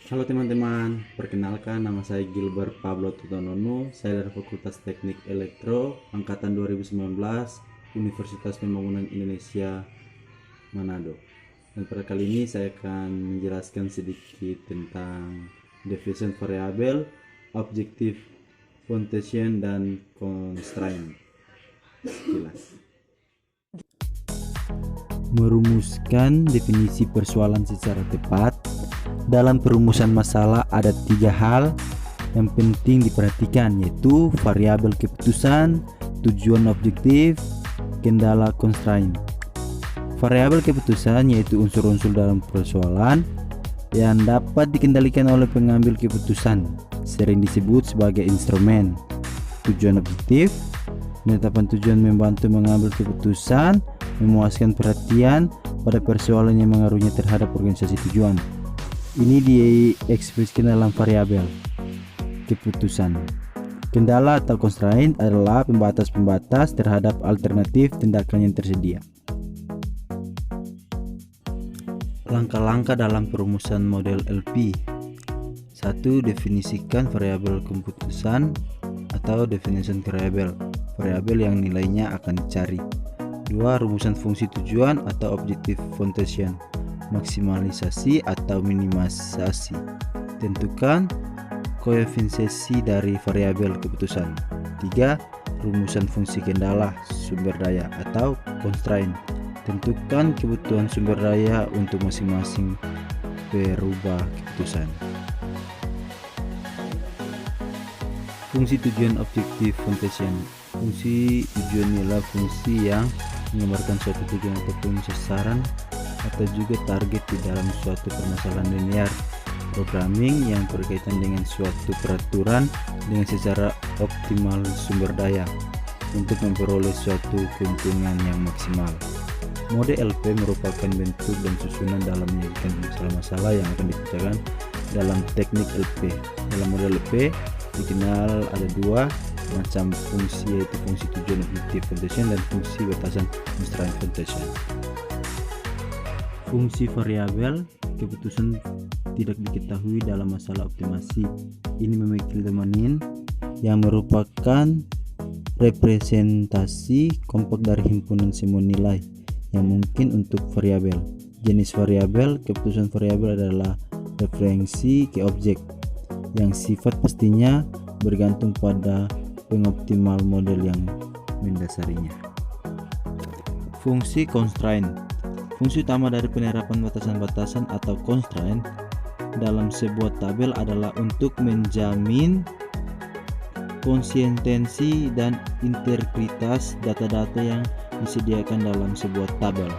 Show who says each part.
Speaker 1: Halo teman-teman, perkenalkan nama saya Gilbert Pablo Tutonono. Saya dari Fakultas Teknik Elektro angkatan 2019 Universitas Pembangunan Indonesia Manado. Dan pada kali ini saya akan menjelaskan sedikit tentang definition variabel, objective function, dan constraint. Jelas. Merumuskan definisi persoalan secara tepat. Dalam perumusan masalah ada 3 hal yang penting diperhatikan, yaitu variabel keputusan, tujuan objektif, kendala constraint. Variabel keputusan yaitu unsur-unsur dalam persoalan yang dapat dikendalikan oleh pengambil keputusan, sering disebut sebagai instrumen. Tujuan objektif, penetapan tujuan membantu mengambil keputusan, memuaskan perhatian pada persoalan yang mengaruhnya terhadap organisasi tujuan. Ini diekspresikan dalam variabel keputusan. Kendala atau constraint adalah pembatas-pembatas terhadap alternatif tindakan yang tersedia. Langkah-langkah dalam perumusan model LP. 1. Definisikan variabel keputusan atau definition variable, variabel yang nilainya akan dicari. 2. Rumusan fungsi tujuan atau objective function, maksimalisasi atau minimalisasi. Tentukan koefisiensi dari variabel keputusan. 3. Rumusan fungsi kendala sumber daya atau constraint. Tentukan kebutuhan sumber daya untuk masing-masing perubah keputusan. Fungsi tujuan objective function. Fungsi tujuan ialah fungsi yang menggambarkan suatu tujuan ataupun sasaran atau juga target di dalam suatu permasalahan linear programming yang berkaitan dengan suatu peraturan dengan secara optimal sumber daya untuk memperoleh suatu keuntungan yang maksimal. Mode LP merupakan bentuk dan susunan dalam menyajikan masalah-masalah yang akan dikerjakan dalam teknik LP. Dalam model LP dikenal ada 2 macam fungsi, yaitu fungsi tujuan objective function dan fungsi batasan constraint function. Fungsi variabel keputusan tidak diketahui dalam masalah optimasi. Ini memiliki domain yang merupakan representasi kompak dari himpunan semua nilai yang mungkin untuk variabel. Jenis variabel keputusan variabel adalah referensi ke objek yang sifat pastinya bergantung pada pengoptimal model yang mendasarinya. Fungsi constraint. Fungsi utama dari penerapan batasan-batasan atau constraint dalam sebuah tabel adalah untuk menjamin konsistensi dan integritas data-data yang disediakan dalam sebuah tabel.